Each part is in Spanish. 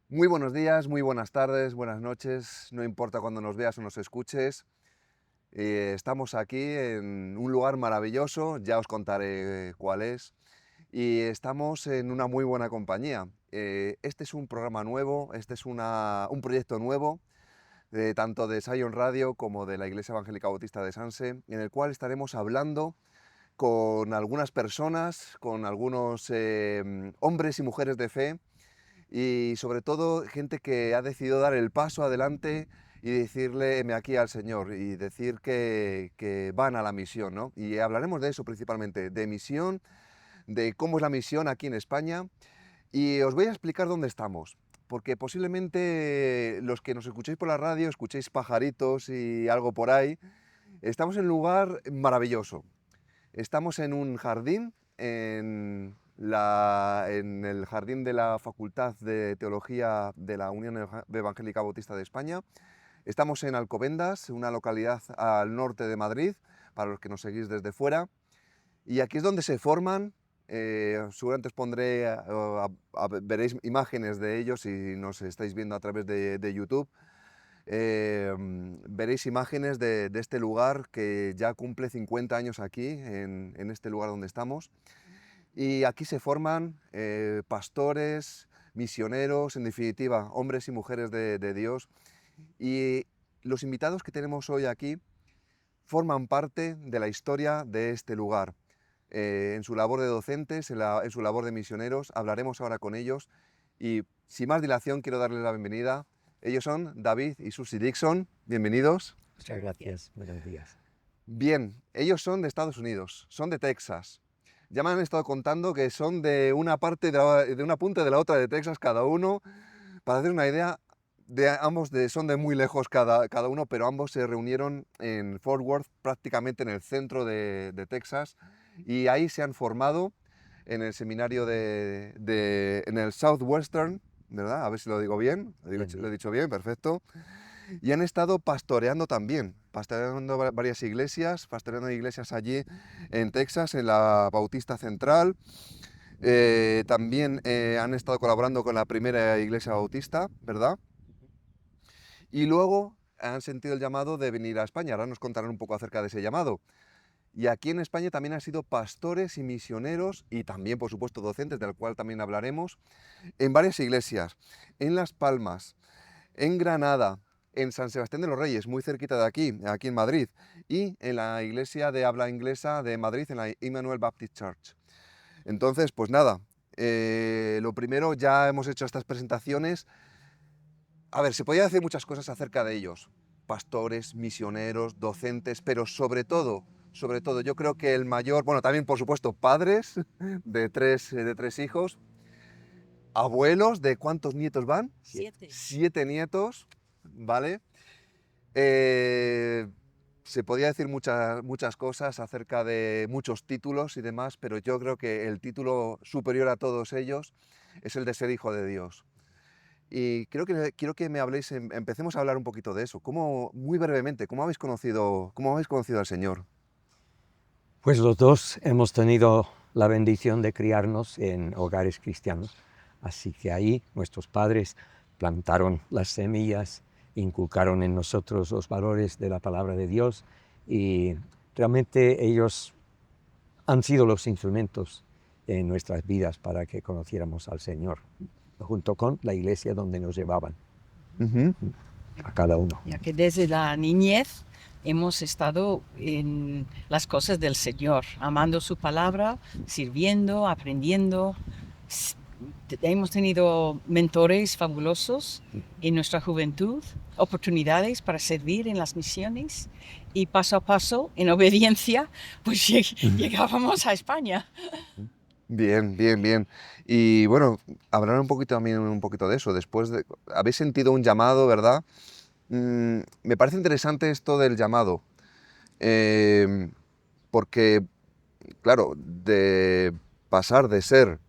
Muy buenos días, muy buenas tardes, buenas noches, no importa cuando nos veas o nos escuches. Estamos aquí en un lugar maravilloso, ya os contaré cuál es, y estamos en una muy buena compañía. Este es un programa nuevo, este es un proyecto nuevo, tanto de Sion Radio como de la Iglesia Evangélica Bautista de Sanse, en el cual estaremos hablando con algunas personas, con algunos hombres y mujeres de fe, y sobre todo gente que ha decidido dar el paso adelante y decirle "Heme aquí" al Señor y decir que van a la misión, ¿no? Y hablaremos de eso principalmente, de misión, de cómo es la misión aquí en España, y os voy a explicar dónde estamos, porque posiblemente los que nos escuchéis por la radio escuchéis pajaritos y algo por ahí. Estamos en un lugar maravilloso. Estamos en un jardín, en el jardín de la Facultad de Teología de la Unión Evangélica Bautista de España. Estamos en Alcobendas, una localidad al norte de Madrid, para los que nos seguís desde fuera. Y aquí es donde se forman, seguramente os pondré, veréis imágenes de ellos si nos estáis viendo a través de YouTube. Veréis imágenes de este lugar que ya cumple 50 años aquí, en este lugar donde estamos. Y aquí se forman pastores, misioneros, en definitiva, hombres y mujeres de Dios. Y los invitados que tenemos hoy aquí forman parte de la historia de este lugar. En su labor de docentes, en su labor de misioneros, hablaremos ahora con ellos. Y sin más dilación, quiero darles la bienvenida. Ellos son David y Susie Dixon. Bienvenidos. Muchas gracias, buenos días. Bien, ellos son de Estados Unidos, son de Texas. Ya me han estado contando que son de una parte de una punta de la otra de Texas cada uno. Para hacer una idea, son de muy lejos cada uno, pero ambos se reunieron en Fort Worth, prácticamente en el centro de Texas, y ahí se han formado en el seminario en el Southwestern, ¿verdad? A ver si lo digo bien, lo he dicho bien, perfecto. Y han estado pastoreando también, pastoreando varias iglesias, pastoreando iglesias allí en Texas, en la Bautista Central. También han estado colaborando con la primera iglesia bautista, ¿verdad? Y luego han sentido el llamado de venir a España. Ahora nos contarán un poco acerca de ese llamado. Y aquí en España también han sido pastores y misioneros y también, por supuesto, docentes, del cual también hablaremos, en varias iglesias, en Las Palmas, en Granada, en San Sebastián de los Reyes, muy cerquita de aquí en Madrid, y en la iglesia de habla inglesa de Madrid, en la Emmanuel Baptist Church. Entonces, pues nada, lo primero, ya hemos hecho estas presentaciones. A ver, se podía decir muchas cosas acerca de ellos, pastores, misioneros, docentes, pero sobre todo, yo creo que el mayor, bueno, también por supuesto padres de tres hijos, abuelos, ¿de cuántos nietos van? 7. 7 nietos, ¿vale? Eh, Se podía decir muchas cosas acerca de muchos títulos y demás, pero yo creo que el título superior a todos ellos es el de ser hijo de Dios. Y quiero que me habléis, empecemos a hablar un poquito de eso. Muy brevemente, cómo habéis conocido al Señor? Pues los dos hemos tenido la bendición de criarnos en hogares cristianos, así que ahí nuestros padres plantaron las semillas, inculcaron en nosotros los valores de la palabra de Dios y realmente ellos han sido los instrumentos en nuestras vidas para que conociéramos al Señor, junto con la iglesia donde nos llevaban Ujú. a cada uno. Ya que desde la niñez hemos estado en las cosas del Señor, amando su palabra, sirviendo, aprendiendo. Hemos tenido mentores fabulosos en nuestra juventud, oportunidades para servir en las misiones y paso a paso, en obediencia, pues llegábamos a España. Bien, bien, bien. Y bueno, hablar un poquito también un poquito de eso. Habéis sentido un llamado, ¿verdad? Me parece interesante esto del llamado, em, porque, claro, de pasar de ser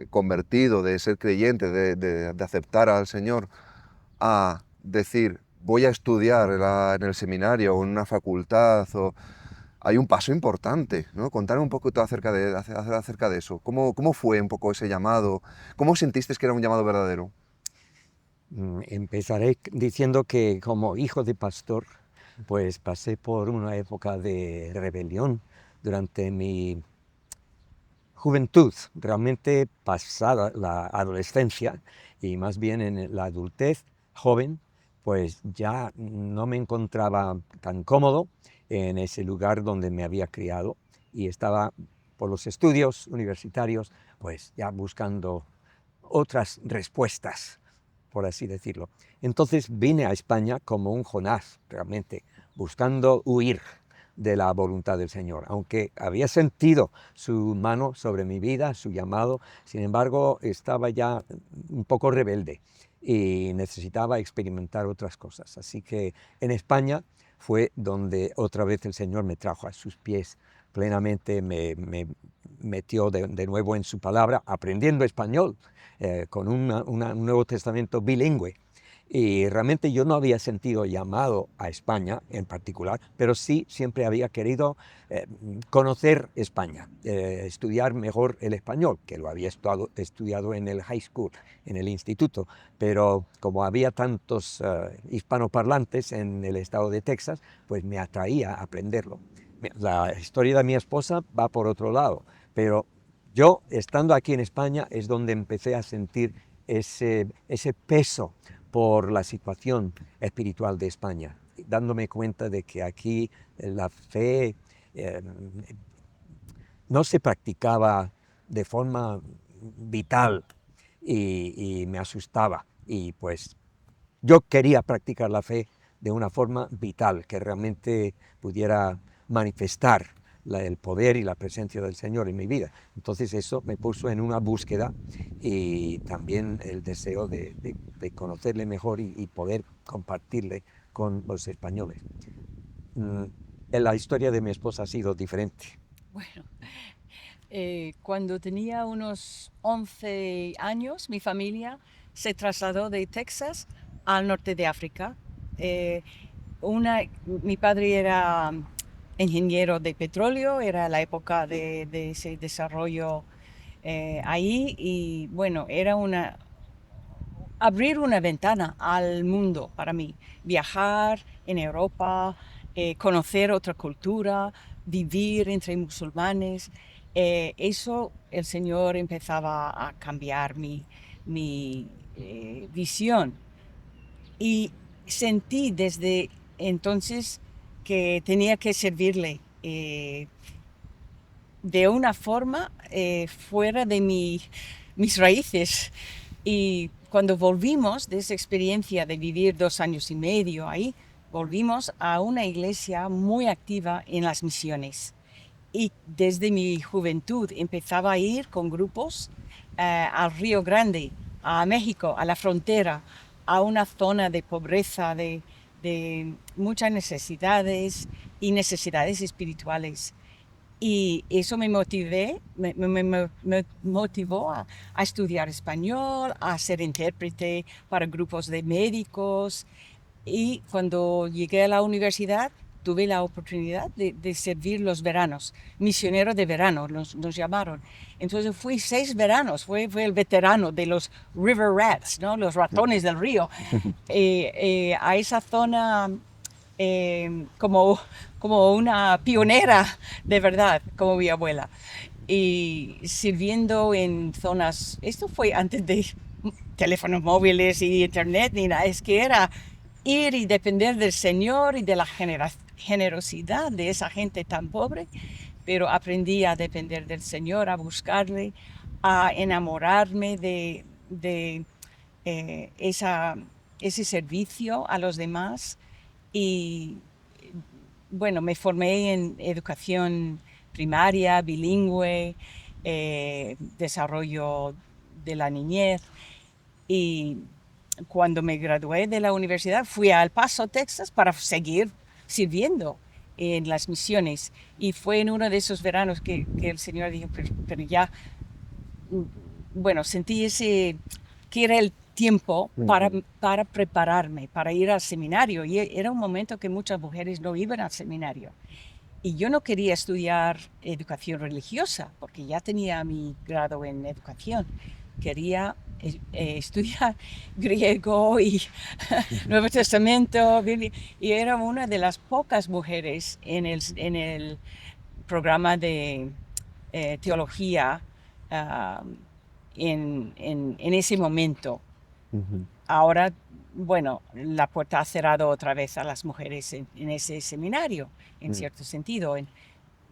convertido, de ser creyente, de aceptar al Señor, a decir, voy a estudiar en el seminario o en una facultad, hay un paso importante, ¿no? Contarme un poquito acerca de eso. ¿Cómo fue un poco ese llamado? ¿Cómo sentisteis que era un llamado verdadero? Empezaré diciendo que como hijo de pastor, pues pasé por una época de rebelión durante mi juventud, realmente pasada la adolescencia y más bien en la adultez joven, pues ya no me encontraba tan cómodo en ese lugar donde me había criado y estaba por los estudios universitarios, pues ya buscando otras respuestas, por así decirlo. Entonces vine a España como un Jonás, realmente, buscando huir de la voluntad del Señor. Aunque había sentido su mano sobre mi vida, su llamado, sin embargo, estaba ya un poco rebelde y necesitaba experimentar otras cosas. Así que en España fue donde otra vez el Señor me trajo a sus pies plenamente, me metió de nuevo en su palabra, aprendiendo español, con un Nuevo Testamento bilingüe. Y realmente yo no había sentido llamado a España en particular, pero sí siempre había querido conocer España, estudiar mejor el español, que lo había estudiado en el high school, en el instituto, pero como había tantos hispanoparlantes en el estado de Texas, pues me atraía a aprenderlo. La historia de mi esposa va por otro lado, pero yo, estando aquí en España, es donde empecé a sentir ese peso por la situación espiritual de España, dándome cuenta de que aquí la fe no se practicaba de forma vital y me asustaba. Y pues yo quería practicar la fe de una forma vital, que realmente pudiera manifestar el poder y la presencia del Señor en mi vida. Entonces eso me puso en una búsqueda y también el deseo de conocerle mejor y poder compartirle con los españoles. La historia de mi esposa ha sido diferente. Bueno, cuando tenía unos 11 años, mi familia se trasladó de Texas al norte de África. Eh, Mi padre era ingeniero de petróleo, era la época de ese desarrollo ahí y bueno, era abrir una ventana al mundo para mí, viajar en Europa, conocer otra cultura, vivir entre musulmanes. Eso el Señor empezaba a cambiar mi visión y sentí desde entonces que tenía que servirle de una forma fuera de mis raíces. Y cuando volvimos de esa experiencia de vivir 2 años y medio ahí, volvimos a una iglesia muy activa en las misiones. Y desde mi juventud empezaba a ir con grupos al Río Grande, a México, a la frontera, a una zona de pobreza, de muchas necesidades y necesidades espirituales. Y eso me motivó a estudiar español, a ser intérprete para grupos de médicos. Y cuando llegué a la universidad, tuve la oportunidad de servir los veranos, misionero de verano, nos llamaron. Entonces fui 6 veranos, fue el veterano de los river rats, ¿no? Los ratones del río, a esa zona como una pionera de verdad, como mi abuela. Y sirviendo en zonas, esto fue antes de teléfonos móviles y internet, ni nada, es que era ir y depender del Señor y de la generosidad de esa gente tan pobre, pero aprendí a depender del Señor, a buscarle, a enamorarme de ese servicio a los demás y bueno, me formé en educación primaria, bilingüe, desarrollo de la niñez y cuando me gradué de la universidad fui a El Paso, Texas, para seguir sirviendo en las misiones. Y fue en uno de esos veranos que el Señor dijo, pero ya, bueno, sentí que era el tiempo para prepararme, para ir al seminario. Y era un momento que muchas mujeres no iban al seminario. Y yo no quería estudiar educación religiosa, porque ya tenía mi grado en educación. Quería estudiar griego y Nuevo Testamento, Biblia, y era una de las pocas mujeres en el programa de teología ah, en ese momento. Ujú. Ahora, bueno, la puerta ha cerrado otra vez a las mujeres en ese seminario, en Mm. cierto sentido.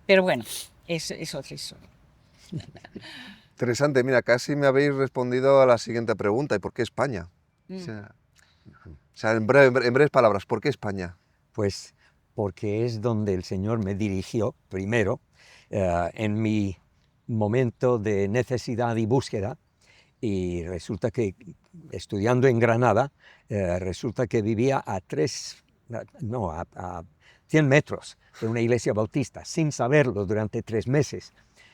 Pero bueno, es otra historia. Interesante, mira, casi me habéis respondido a la siguiente pregunta, ¿y por qué España? O Mm. sea, en breves palabras, ¿por qué España? Pues porque es donde el Señor me dirigió primero en mi momento de necesidad y búsqueda. Y resulta que estudiando en Granada, resulta que vivía a 100 metros de una iglesia bautista, sin saberlo durante 3 meses.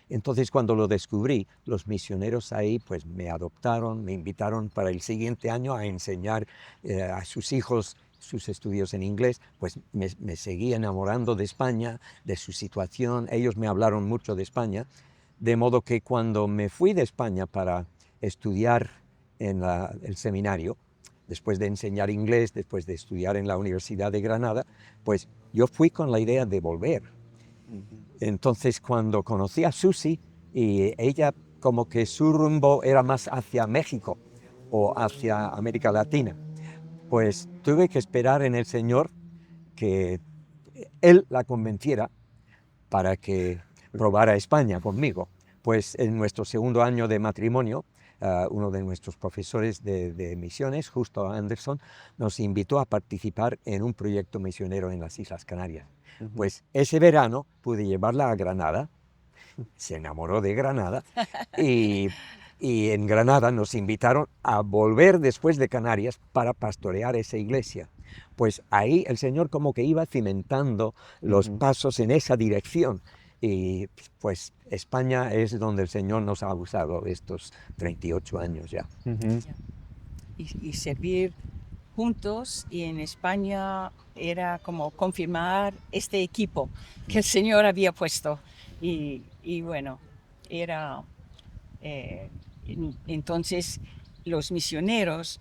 Entonces, cuando lo descubrí, los misioneros ahí pues me adoptaron, me invitaron para el siguiente año a enseñar a sus hijos sus estudios en inglés, pues me seguí enamorando de España, de su situación. Ellos me hablaron mucho de España, de modo que cuando me fui de España para estudiar en el seminario, después de enseñar inglés, después de estudiar en la Universidad de Granada, pues yo fui con la idea de volver. Entonces, cuando conocí a Susi, y ella como que su rumbo era más hacia México o hacia América Latina, pues tuve que esperar en el Señor que Él la convenciera para que probara España conmigo. Pues en nuestro segundo año de matrimonio, uno de nuestros profesores de misiones, Justo Anderson, nos invitó a participar en un proyecto misionero en las Islas Canarias. Pues ese verano pude llevarla a Granada, se enamoró de Granada y, y en Granada nos invitaron a volver después de Canarias para pastorear esa iglesia. Pues ahí el Señor como que iba cimentando los pasos en esa dirección. Y pues España es donde el Señor nos ha usado estos 38 años ya. Y servir juntos, y en España era como confirmar este equipo que el Señor había puesto. Y bueno, era entonces los misioneros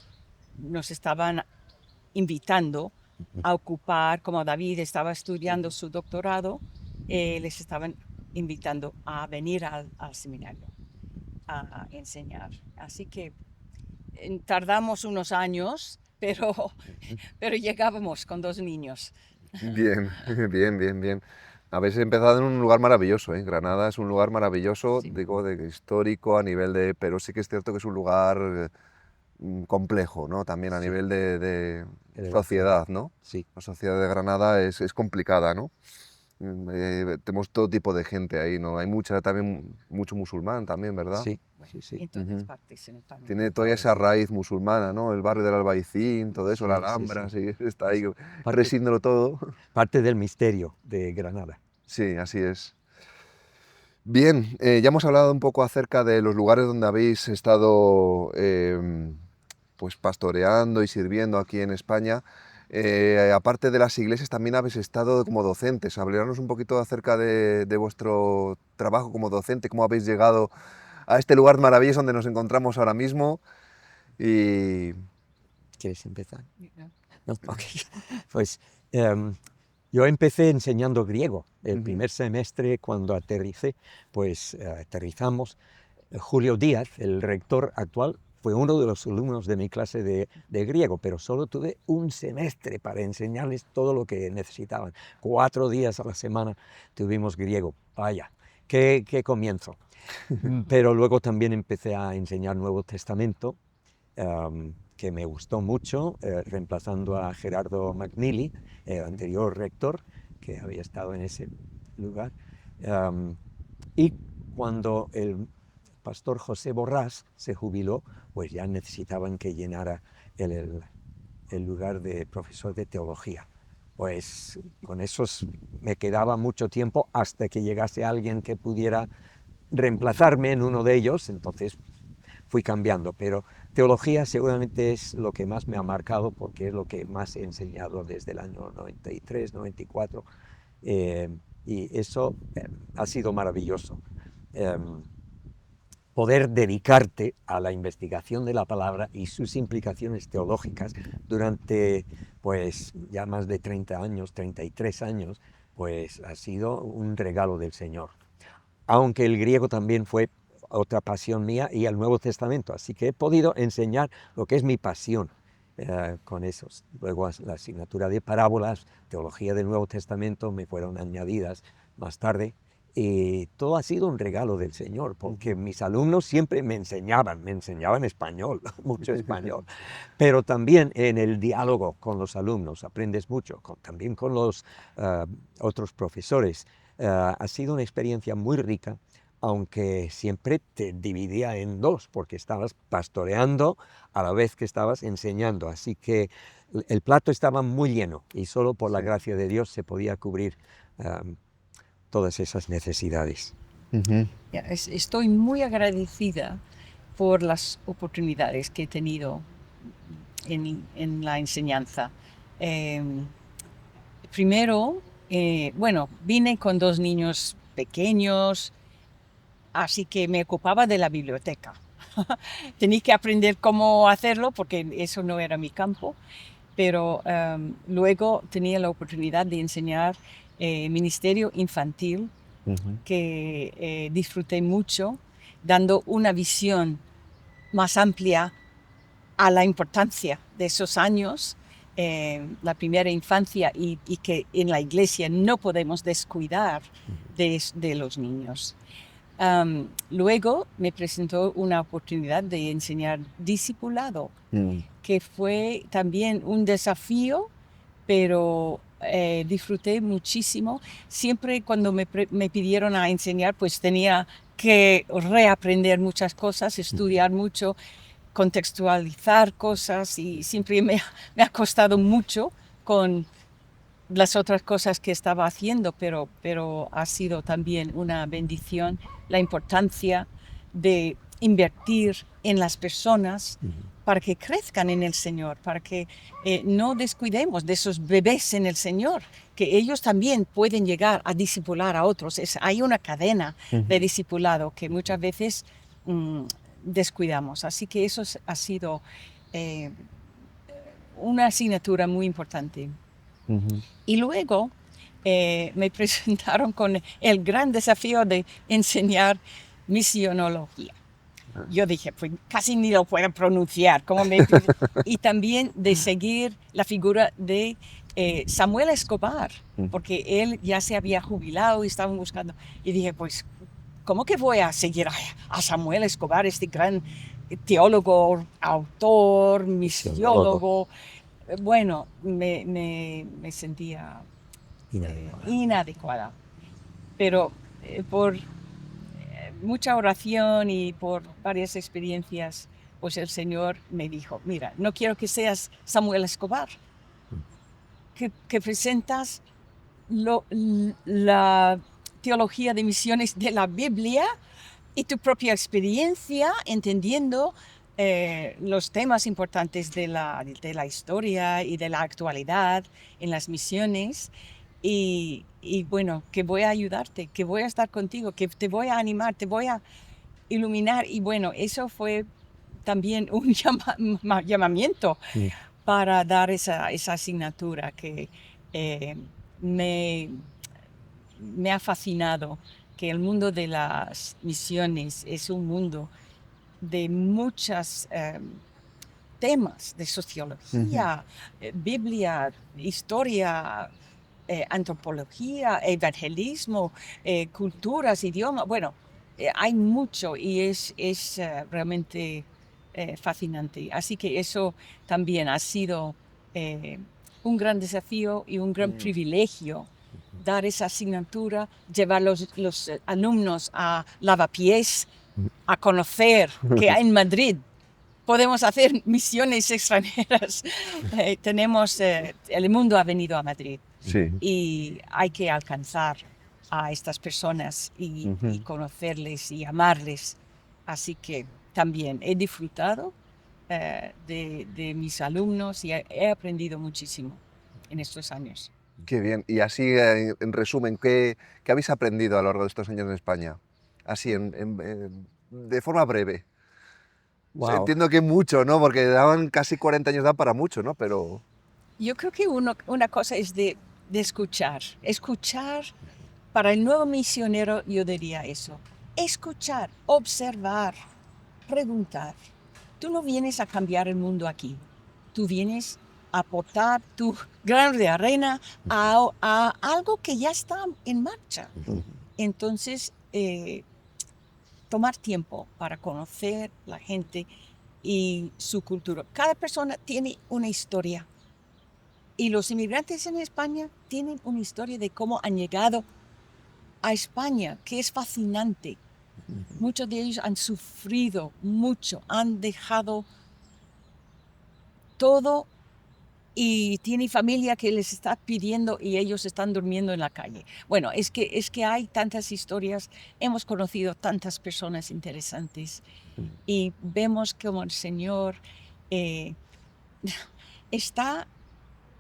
nos estaban invitando a ocupar, como David estaba estudiando su doctorado, les estaban invitando a venir al seminario a enseñar. Así que tardamos unos años, pero llegábamos con 2 niños. Bien, bien, bien, bien. Habéis empezado en un lugar maravilloso, ¿eh? Granada es un lugar maravilloso, Sí. digo, histórico a nivel de, pero sí que es cierto que es un lugar complejo, ¿no? También a Sí. nivel de Elevación. sociedad, ¿no? Sí, La sociedad de Granada es complicada, ¿no? Tenemos todo tipo de gente ahí, ¿no? Hay también mucho musulmán también, ¿verdad? sí, Bueno, sí, sí. en todas Ujú. partes en España. Tiene toda esa raíz musulmana, ¿no? El barrio del Albaicín, todo eso, la Sí, sí, Alhambra, sí. sí, está ahí Parte, residiéndolo todo. parte del misterio de Granada. Sí, así es. Bien, ya hemos hablado un poco acerca de los lugares donde habéis estado pues pastoreando y sirviendo aquí en España. Aparte de las iglesias, también habéis estado como docentes. Hablarnos un poquito acerca de vuestro trabajo como docente, cómo habéis llegado a este lugar maravilloso donde nos encontramos ahora mismo. Y ¿Quieres empezar? ¿No? ¿No? Ok. Pues yo empecé enseñando griego. El Ujú. primer semestre, cuando aterricé, pues aterrizamos. Julio Díaz, el rector actual, fue uno de los alumnos de mi clase de griego, pero solo tuve un semestre para enseñarles todo lo que necesitaban. 4 días a la semana tuvimos griego. Vaya, qué comienzo. Pero luego también empecé a enseñar Nuevo Testamento, que me gustó mucho, reemplazando a Gerardo McNeely, el anterior rector, que había estado en ese lugar. Y cuando el pastor José Borrás se jubiló, pues ya necesitaban que llenara el lugar de profesor de teología. Pues con esos me quedaba mucho tiempo hasta que llegase alguien que pudiera reemplazarme en uno de ellos, entonces fui cambiando, pero teología seguramente es lo que más me ha marcado porque es lo que más he enseñado desde el año 93, 94, y eso ha sido maravilloso. Eh, poder dedicarte a la investigación de la palabra y sus implicaciones teológicas durante pues ya más de 30 años, 33 años, pues ha sido un regalo del Señor. Aunque el griego también fue otra pasión mía y el Nuevo Testamento, así que he podido enseñar lo que es mi pasión con esos. Luego la asignatura de parábolas, teología del Nuevo Testamento me fueron añadidas más tarde. Y todo ha sido un regalo del Señor, porque mis alumnos siempre me enseñaban español, mucho español, pero también en el diálogo con los alumnos aprendes mucho, también con los otros profesores. Ha sido una experiencia muy rica, aunque siempre te dividía en dos, porque estabas pastoreando a la vez que estabas enseñando, así que el plato estaba muy lleno y solo por la gracia de Dios se podía cubrir todas esas necesidades. Estoy muy agradecida por las oportunidades que he tenido en la enseñanza. Primero, bueno, vine con 2 niños pequeños, así que me ocupaba de la biblioteca. Tenía que aprender cómo hacerlo porque eso no era mi campo, pero luego tenía la oportunidad de enseñar ministerio infantil, que disfruté mucho, dando una visión más amplia a la importancia de esos años, la primera infancia y que en la iglesia no podemos descuidar de los niños. Luego me presentó una oportunidad de enseñar discipulado, que fue también un desafío, pero disfruté muchísimo. Siempre cuando me pidieron a enseñar, pues tenía que reaprender muchas cosas, estudiar mucho, contextualizar cosas y siempre me ha costado mucho con las otras cosas que estaba haciendo, pero ha sido también una bendición la importancia de invertir en las personas para que crezcan en el Señor, para que no descuidemos de esos bebés en el Señor, que ellos también pueden llegar a discipular a otros. Hay una cadena de discipulado que muchas veces descuidamos. Así que eso ha sido una asignatura muy importante. Y luego me presentaron con el gran desafío de enseñar misionología. Yo dije, pues casi ni lo puedo pronunciar. Y también de seguir la figura de Samuel Escobar, porque él ya se había jubilado y estaban buscando. Y dije, pues, ¿cómo que voy a seguir a Samuel Escobar, este gran teólogo, autor, misiólogo? Bueno, me sentía inadecuada. Pero por mucha oración y por varias experiencias, pues el Señor me dijo, mira, no quiero que seas Samuel Escobar, que presentas la teología de misiones de la Biblia y tu propia experiencia, entendiendo los temas importantes de la historia y de la actualidad en las misiones. Y bueno, que voy a ayudarte, que voy a estar contigo, que te voy a animar, te voy a iluminar. Y bueno, eso fue también un llamamiento para dar esa asignatura que me ha fascinado, que el mundo de las misiones es un mundo de muchos temas, de sociología, Biblia, historia, antropología, evangelismo, culturas, idiomas. Bueno, hay mucho y es realmente fascinante. Así que eso también ha sido un gran desafío y un gran privilegio, dar esa asignatura, llevar los alumnos a Lavapiés, a conocer que en Madrid podemos hacer misiones extranjeras. El mundo ha venido a Madrid. Sí. Y hay que alcanzar a estas personas y conocerles y amarles. Así que también he disfrutado de mis alumnos y he aprendido muchísimo en estos años. Qué bien. Y así, en resumen, ¿qué habéis aprendido a lo largo de estos años en España? Así, de forma breve. Wow. Entiendo que mucho, ¿no? Porque daban casi 40 años, da para mucho, ¿no? Pero Yo creo que una cosa es de escuchar. Escuchar, para el nuevo misionero yo diría eso. Escuchar, observar, preguntar. Tú no vienes a cambiar el mundo aquí. Tú vienes a aportar tu grano de arena a algo que ya está en marcha. Entonces, tomar tiempo para conocer la gente y su cultura. Cada persona tiene una historia. Y los inmigrantes en España tienen una historia de cómo han llegado a España, que es fascinante. Muchos de ellos han sufrido mucho, han dejado todo y tienen familia que les está pidiendo y ellos están durmiendo en la calle. Bueno, es que hay tantas historias, hemos conocido tantas personas interesantes y vemos como el Señor eh, está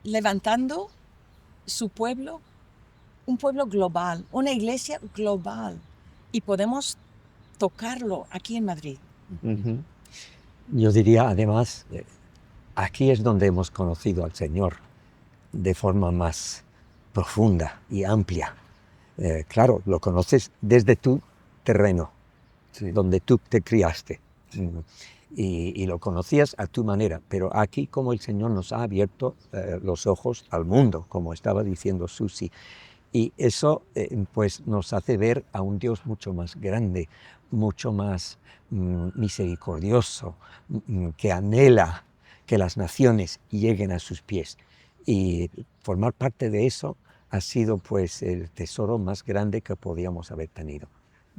levantando su pueblo, un pueblo global, una iglesia global, y podemos tocarlo aquí en Madrid. Yo diría además, aquí es donde hemos conocido al Señor de forma más profunda y amplia. Claro, lo conoces desde tu terreno, sí. donde tú te criaste. Y lo conocías a tu manera, pero aquí como el Señor nos ha abierto los ojos al mundo, como estaba diciendo Susi, y eso pues nos hace ver a un Dios mucho más grande, mucho más misericordioso, que anhela que las naciones lleguen a sus pies. Y formar parte de eso ha sido pues el tesoro más grande que podíamos haber tenido,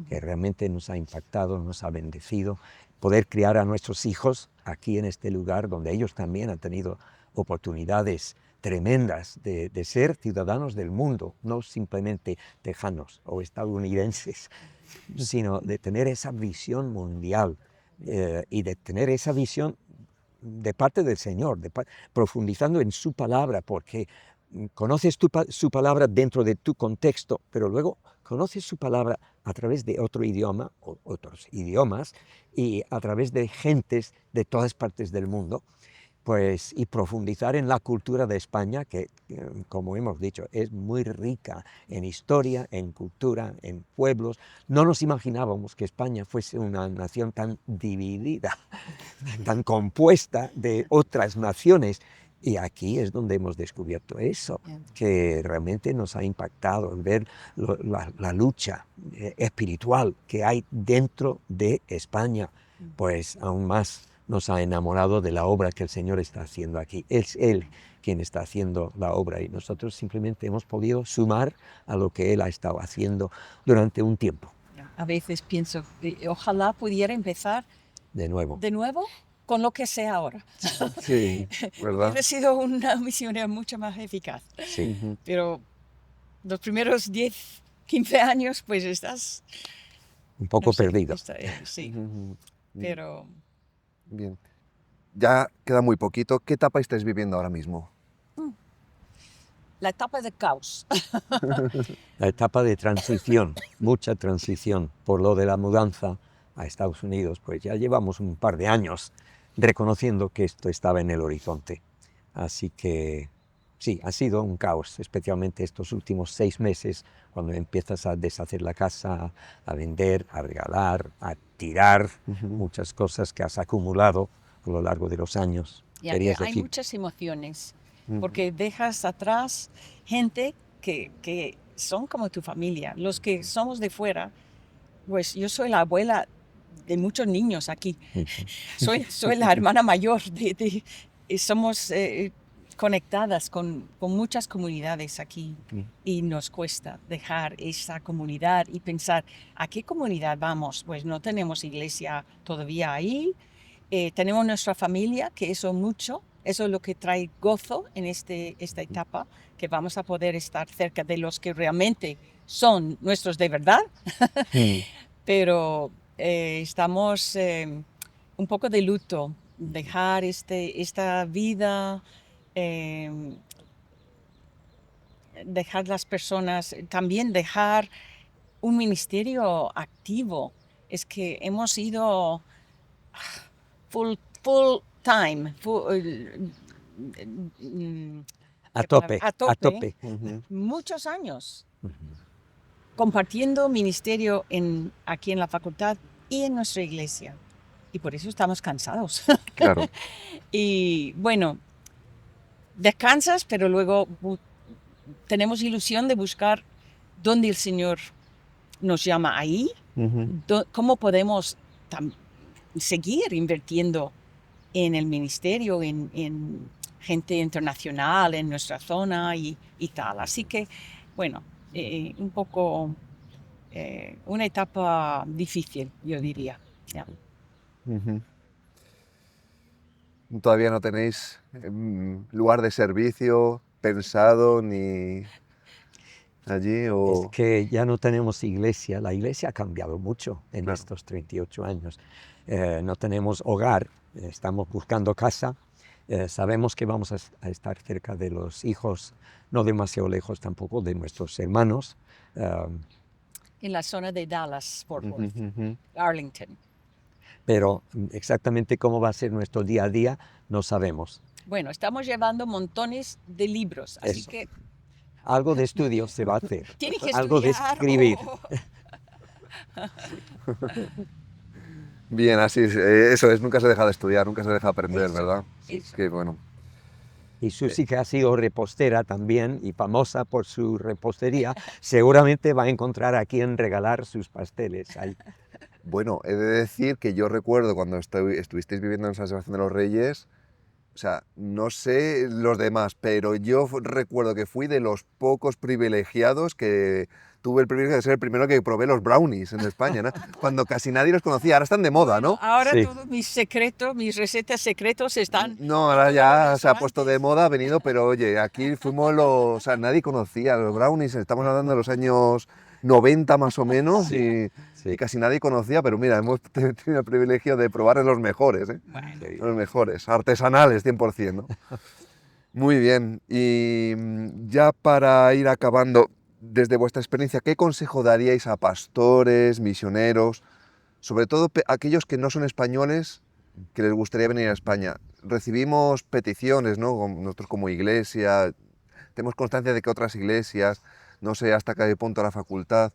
que realmente nos ha impactado, nos ha bendecido. Poder criar a nuestros hijos aquí en este lugar donde ellos también han tenido oportunidades tremendas de ser ciudadanos del mundo, no simplemente tejanos o estadounidenses, sino de tener esa visión mundial y de tener esa visión de parte del Señor, profundizando en su palabra, porque conoces su palabra dentro de tu contexto, pero luego conoces su palabra a través de otro idioma o otros idiomas y a través de gentes de todas partes del mundo. Pues, y profundizar en la cultura de España, que, como hemos dicho, es muy rica en historia, en cultura, en pueblos. No nos imaginábamos que España fuese una nación tan dividida, tan compuesta de otras naciones. Y aquí es donde hemos descubierto eso, que realmente nos ha impactado, ver la lucha espiritual que hay dentro de España, pues aún más nos ha enamorado de la obra que el Señor está haciendo aquí. Es Él quien está haciendo la obra y nosotros simplemente hemos podido sumar a lo que Él ha estado haciendo durante un tiempo. A veces pienso, ojalá pudiera empezar De nuevo. con lo que sé ahora. Sí, ¿verdad? Hubiera sido una misionera mucho más eficaz. Sí. Pero los primeros 10, 15 años, pues estás... Un poco no sé, perdido. sí, Ujú. pero Bien. Ya queda muy poquito. ¿Qué etapa estáis viviendo ahora mismo? la etapa de caos. La etapa de transición, mucha transición por lo de la mudanza a Estados Unidos, pues ya llevamos un par de años reconociendo que esto estaba en el horizonte. Así que sí, ha sido un caos, especialmente estos últimos 6 meses, cuando empiezas a deshacer la casa, a vender, a regalar, a tirar muchas cosas que has acumulado a lo largo de los años. ¿Querías Hay decir? muchas emociones, porque dejas atrás gente que son como tu familia. Los que somos de fuera, pues yo soy la abuela de muchos niños aquí. Soy la hermana mayor. Somos conectadas con muchas comunidades aquí y nos cuesta dejar esa comunidad y pensar, ¿a qué comunidad vamos? Pues no tenemos iglesia todavía ahí. Tenemos nuestra familia, que eso es lo que trae gozo en esta etapa, que vamos a poder estar cerca de los que realmente son nuestros de verdad, pero estamos un poco de luto, dejar esta vida, eh, dejar las personas, también dejar un ministerio activo. es que hemos ido full time, A ¿qué palabra? tope, A a tope, tope. muchos años, compartiendo ministerio aquí en la facultad y en nuestra iglesia. Y por eso estamos cansados. Claro. Y bueno, descansas, pero luego tenemos ilusión de buscar dónde el Señor nos llama ahí, cómo podemos seguir invirtiendo en el ministerio, en gente internacional en nuestra zona y tal. Así que, bueno, un poco una etapa difícil, yo diría. Ya. Ujú. Todavía no tenéis lugar de servicio pensado ni allí Es o... que ya no tenemos iglesia. La iglesia ha cambiado mucho en Claro. estos 38 años. No tenemos hogar, estamos buscando casa. Sabemos que vamos a estar cerca de los hijos, no demasiado lejos tampoco de nuestros hermanos. En la zona de Dallas, Fort Worth, Arlington. Pero exactamente cómo va a ser nuestro día a día no sabemos. Bueno, estamos llevando montones de libros, así Eso. que Algo de estudio se va a hacer, tiene que algo de estudiar. escribir. Bien, así es, eso es, nunca se deja de estudiar, nunca se deja de aprender, Eso, ¿verdad? eso. Que bueno. Y Susi, que ha sido repostera también y famosa por su repostería, seguramente va a encontrar a quien regalar sus pasteles. Bueno, he de decir que yo recuerdo cuando estuvisteis viviendo en San Sebastián de los Reyes, o sea, no sé los demás, pero yo recuerdo que fui de los pocos privilegiados que tuve el privilegio de ser el primero que probé los brownies en España, ¿no? Cuando casi nadie los conocía, ahora están de moda, ¿no? Ahora Sí. todos mis secretos, mis recetas secretos están... No, ahora ya se ha puesto de moda, ha venido, pero oye, aquí fuimos los... O sea, nadie conocía los brownies, estamos hablando de los años 90 más o menos, y casi nadie conocía, pero mira, hemos tenido el privilegio de probar los mejores, ¿eh? Bueno, Los mejores, artesanales 100%, ¿no? Muy bien, y ya para ir acabando, desde vuestra experiencia, ¿qué consejo daríais a pastores, misioneros, sobre todo aquellos que no son españoles, que les gustaría venir a España? Recibimos peticiones, ¿no? Nosotros como iglesia, tenemos constancia de que otras iglesias, no sé hasta qué punto la facultad,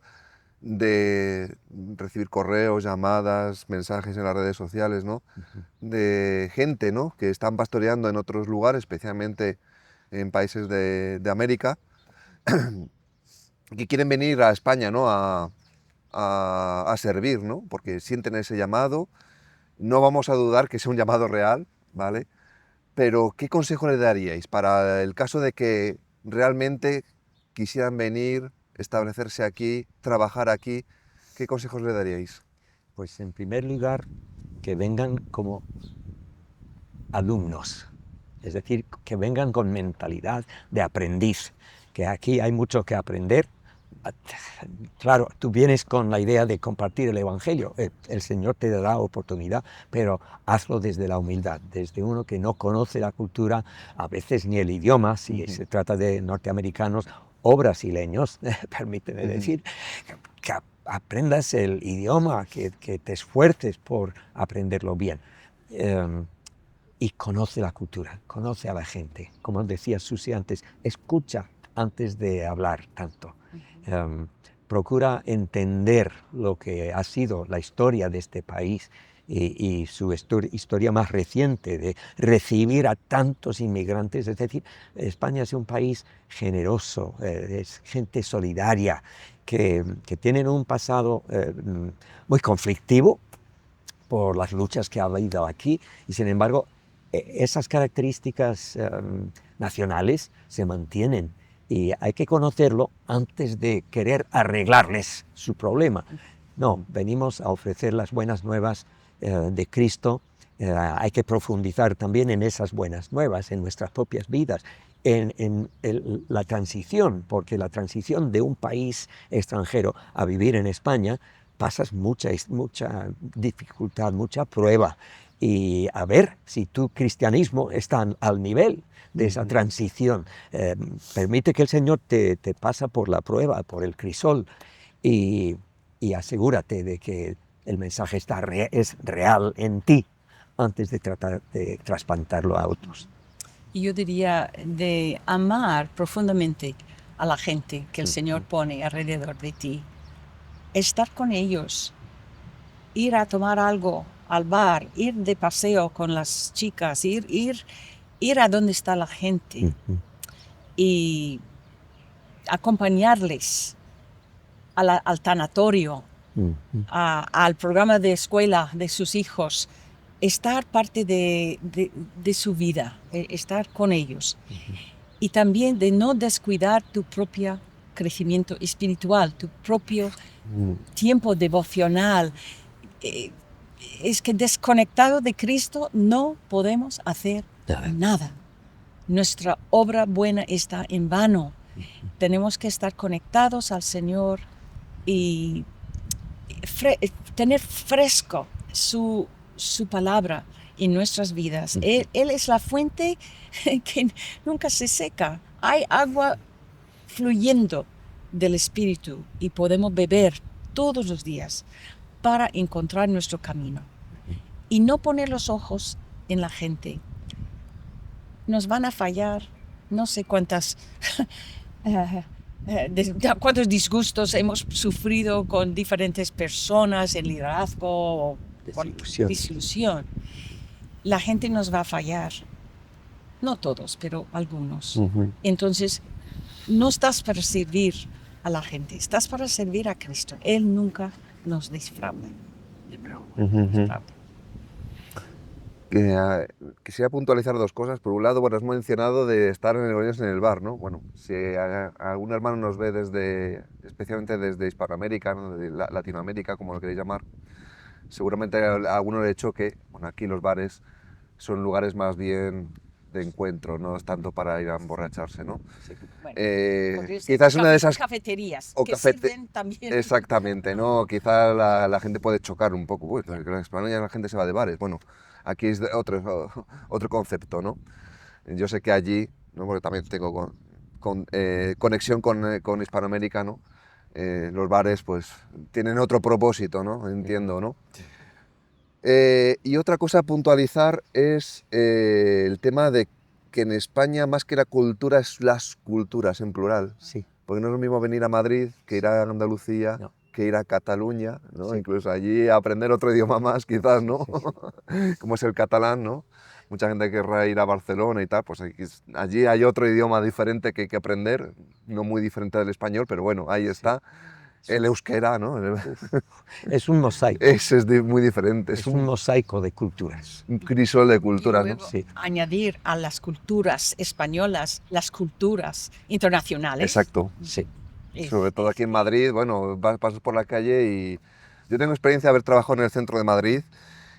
de recibir correos, llamadas, mensajes en las redes sociales, ¿no? De gente, ¿no? Que están pastoreando en otros lugares, especialmente en países de América, que quieren venir a España, ¿no? A servir, ¿no? Porque sienten ese llamado. No vamos a dudar que sea un llamado real, ¿vale? Pero ¿qué consejo le daríais para el caso de que realmente quisieran venir, establecerse aquí, trabajar aquí? ¿Qué consejos le daríais? Pues en primer lugar, que vengan como alumnos, es decir, que vengan con mentalidad de aprendiz, que aquí hay mucho que aprender. Claro, tú vienes con la idea de compartir el Evangelio, el Señor te dará oportunidad, pero hazlo desde la humildad, desde uno que no conoce la cultura, a veces ni el idioma, si se trata de norteamericanos o brasileños, permíteme decir, que aprendas el idioma, que te esfuerces por aprenderlo bien. Y conoce la cultura, conoce a la gente. Como decía Susi antes, escucha antes de hablar tanto. Procura entender lo que ha sido la historia de este país y su historia más reciente de recibir a tantos inmigrantes. Es decir, España es un país generoso, es gente solidaria, que tienen un pasado muy conflictivo por las luchas que ha habido aquí y sin embargo esas características nacionales se mantienen. Y hay que conocerlo antes de querer arreglarles su problema. No, venimos a ofrecer las buenas nuevas de Cristo. Hay que profundizar también en esas buenas nuevas, en nuestras propias vidas, en la transición, porque la transición de un país extranjero a vivir en España pasas mucha dificultad, mucha prueba. Y a ver si tu cristianismo está al nivel de esa transición. Permite que el Señor te pasa por la prueba, por el crisol, y asegúrate de que el mensaje es real en ti antes de tratar de trasplantarlo a otros. Y yo diría de amar profundamente a la gente que el Señor pone alrededor de ti, estar con ellos, ir a tomar algo al bar, ir de paseo con las chicas, ir a donde está la gente y acompañarles al tanatorio, al programa de escuela de sus hijos, estar parte de su vida, estar con ellos. Y también de no descuidar tu propio crecimiento espiritual, tu propio tiempo devocional. Es que desconectado de Cristo no podemos hacer nada. Nuestra obra buena está en vano. Tenemos que estar conectados al Señor y tener fresco su palabra en nuestras vidas. Él es la fuente que nunca se seca. Hay agua fluyendo del Espíritu y podemos beber todos los días para encontrar nuestro camino. Y no poner los ojos en la gente. Nos van a fallar no sé cuántos disgustos hemos sufrido con diferentes personas en liderazgo o desilusión. La gente nos va a fallar. No todos, pero algunos. Entonces, no estás para servir a la gente, estás para servir a Cristo. Él nunca nos defrauda. Quisiera puntualizar dos cosas. Por un lado, bueno, has mencionado de estar en el bar, ¿no? Bueno, si algún hermano nos ve especialmente desde Hispanoamérica, ¿no? De Latinoamérica, como lo queréis llamar, seguramente a alguno le choque. Bueno, aquí los bares son lugares más bien de encuentro, no es tanto para ir a emborracharse, ¿no? Sí. Bueno, quizás una de esas cafeterías que sirven también. Exactamente, ¿no? Quizás la gente puede chocar un poco. Uy, en España la gente se va de bares. Bueno, aquí es otro concepto, ¿no? Yo sé que allí, ¿no? Porque también tengo conexión con Hispanoamérica, ¿no? Los bares pues tienen otro propósito, ¿no? Entiendo, ¿no? Sí. Y otra cosa a puntualizar es el tema de que en España más que la cultura es las culturas en plural. Sí. Porque no es lo mismo venir a Madrid que ir a Andalucía, no, que ir a Cataluña, ¿no? Sí. Incluso allí aprender otro idioma más quizás, ¿no? Sí. Como es el catalán, ¿no? Mucha gente querrá ir a Barcelona y tal, pues allí hay otro idioma diferente que hay que aprender, no muy diferente del español, pero bueno, ahí está. El euskera, ¿no? Es un mosaico. Es muy diferente. Es un mosaico de culturas. Un crisol de culturas, y luego, ¿no? Sí. Añadir a las culturas españolas las culturas internacionales. Exacto. Sí. Sobre todo aquí en Madrid, bueno, pasas por la calle y yo tengo experiencia de haber trabajado en el centro de Madrid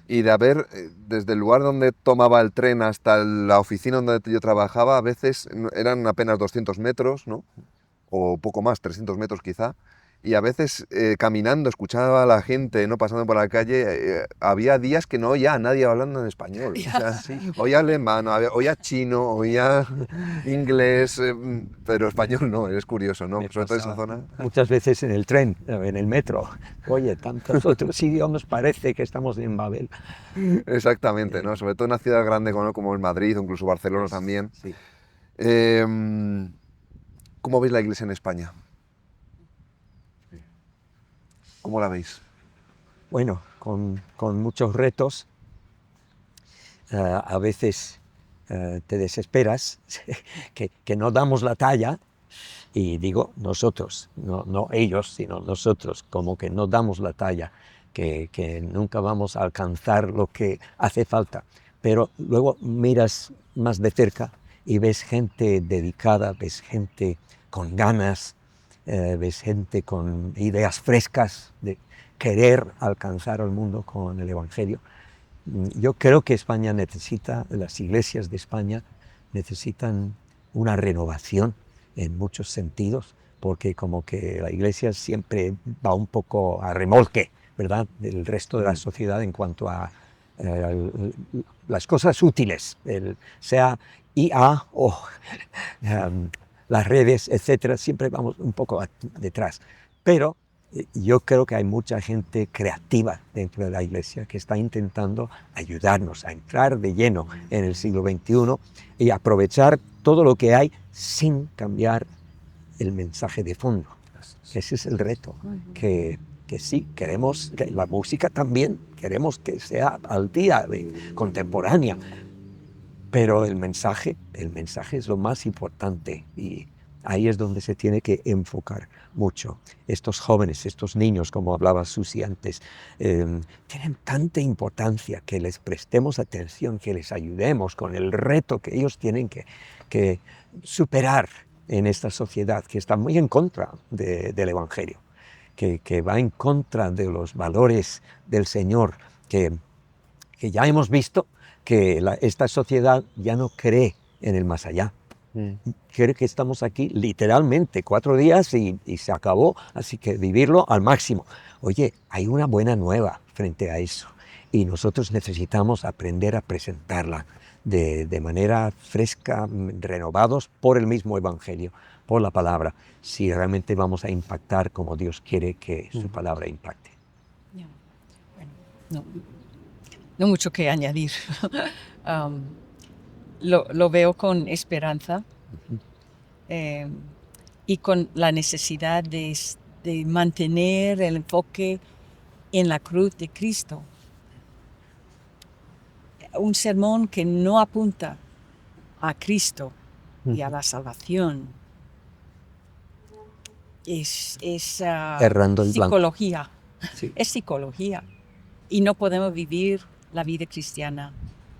y de haber, desde el lugar donde tomaba el tren hasta la oficina donde yo trabajaba, a veces eran apenas 200 metros, ¿no? O poco más, 300 metros quizá. Y a veces caminando, escuchaba a la gente, ¿no? Pasando por la calle, había días que no oía a nadie hablando en español. O sea, sí. Oía alemán, oía chino, oía inglés, pero español no, es curioso, ¿no? Sobre todo en esa zona. Muchas veces en el tren, en el metro. Oye, tantos otros idiomas, parece que estamos en Babel. Exactamente, ¿no? Sobre todo en una ciudad grande como es Madrid o incluso Barcelona también. Sí. ¿Cómo veis la iglesia en España? ¿Cómo la veis? Bueno, con muchos retos. A veces te desesperas, que no damos la talla, y digo nosotros, no ellos, sino nosotros, como que no damos la talla, que nunca vamos a alcanzar lo que hace falta. Pero luego miras más de cerca y ves gente dedicada, ves gente con ganas, ves gente con ideas frescas de querer alcanzar al mundo con el Evangelio. Yo creo que España las iglesias de España necesitan una renovación en muchos sentidos, porque como que la iglesia siempre va un poco a remolque, ¿verdad?, del resto de la sociedad en cuanto a las cosas útiles, sea IA o las redes, etcétera, siempre vamos un poco detrás. Pero Yo creo que hay mucha gente creativa dentro de la Iglesia que está intentando ayudarnos a entrar de lleno en el siglo XXI y aprovechar todo lo que hay sin cambiar el mensaje de fondo. Ese es el reto, que sí, queremos que la música también, queremos que sea al día, contemporánea, pero el mensaje es lo más importante y ahí es donde se tiene que enfocar mucho. Estos jóvenes, estos niños, como hablaba Susi antes, tienen tanta importancia que les prestemos atención, que les ayudemos con el reto que ellos tienen que superar en esta sociedad que está muy en contra del Evangelio, que va en contra de los valores del Señor, que ya hemos visto que esta sociedad ya no cree en el más allá. Cree que estamos aquí literalmente 4 días y se acabó, así que vivirlo al máximo. Oye, hay una buena nueva frente a eso y nosotros necesitamos aprender a presentarla de manera fresca, renovados por el mismo Evangelio, por la palabra, si realmente vamos a impactar como Dios quiere que su palabra impacte. Ya. Bueno, no mucho que añadir. Lo veo con esperanza y con la necesidad de mantener el enfoque en la cruz de Cristo. Un sermón que no apunta a Cristo y a la salvación es Errando el blanco. psicología. Sí. Es psicología. Y no podemos vivir la vida cristiana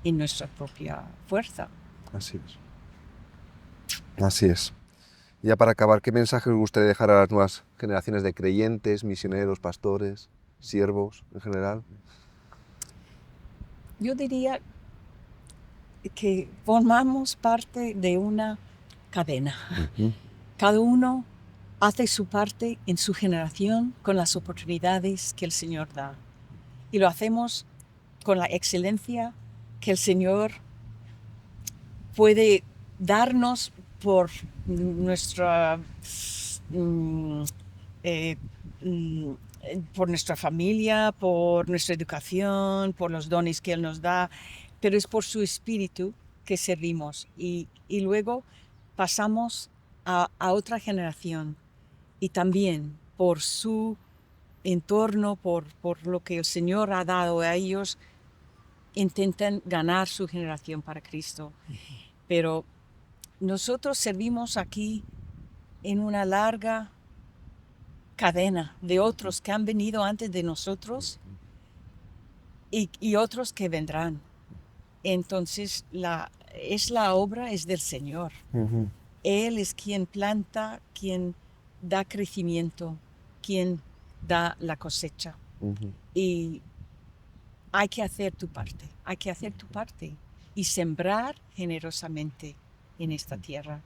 en nuestra propia fuerza. Así es. Así es. Ya para acabar, ¿qué mensaje os gustaría dejar a las nuevas generaciones de creyentes, misioneros, pastores, siervos en general? Yo diría que formamos parte de una cadena. Cada uno hace su parte en su generación con las oportunidades que el Señor da. Y lo hacemos con la excelencia que el Señor puede darnos por nuestra por nuestra familia, por nuestra educación, por los dones que Él nos da, pero es por su espíritu que servimos y luego pasamos a otra generación y también por su entorno, por lo que el Señor ha dado a ellos, intentan ganar su generación para Cristo. Pero nosotros servimos aquí en una larga cadena de otros que han venido antes de nosotros y otros que vendrán. Entonces la obra es del Señor. Él es quien planta, quien da crecimiento, quien da la cosecha. Y hay que hacer tu parte y sembrar generosamente en esta tierra.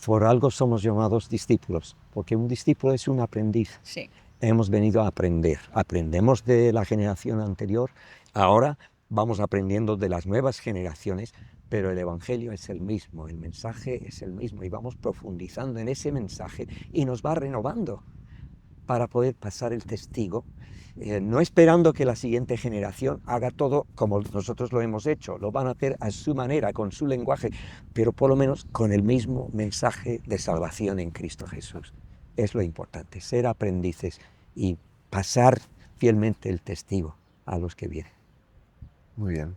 Por algo somos llamados discípulos, porque un discípulo es un aprendiz. Sí. Hemos venido a aprender. Aprendemos de la generación anterior, ahora vamos aprendiendo de las nuevas generaciones, pero el Evangelio es el mismo, el mensaje es el mismo y vamos profundizando en ese mensaje y nos va renovando para poder pasar el testigo, no esperando que la siguiente generación haga todo como nosotros lo hemos hecho, lo van a hacer a su manera, con su lenguaje, pero por lo menos con el mismo mensaje de salvación en Cristo Jesús. Es lo importante, ser aprendices y pasar fielmente el testigo a los que vienen. Muy bien.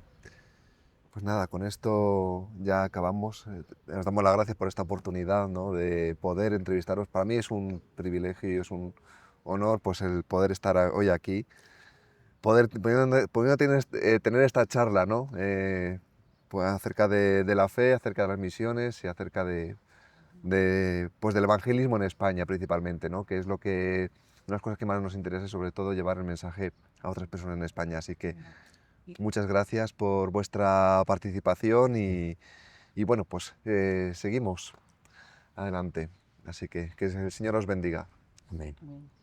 Pues nada, con esto ya acabamos. Nos damos las gracias por esta oportunidad, ¿no?, de poder entrevistaros. Para mí es un privilegio y es un honor, pues, el poder estar hoy aquí, pudiendo tener esta charla, ¿no?, pues, acerca de la fe, acerca de las misiones y acerca pues, del evangelismo en España principalmente, ¿no?, que es una de las cosas que más nos interesa, sobre todo llevar el mensaje a otras personas en España. Así que muchas gracias por vuestra participación y bueno, pues seguimos adelante. Así que el Señor os bendiga. Amén. Amén.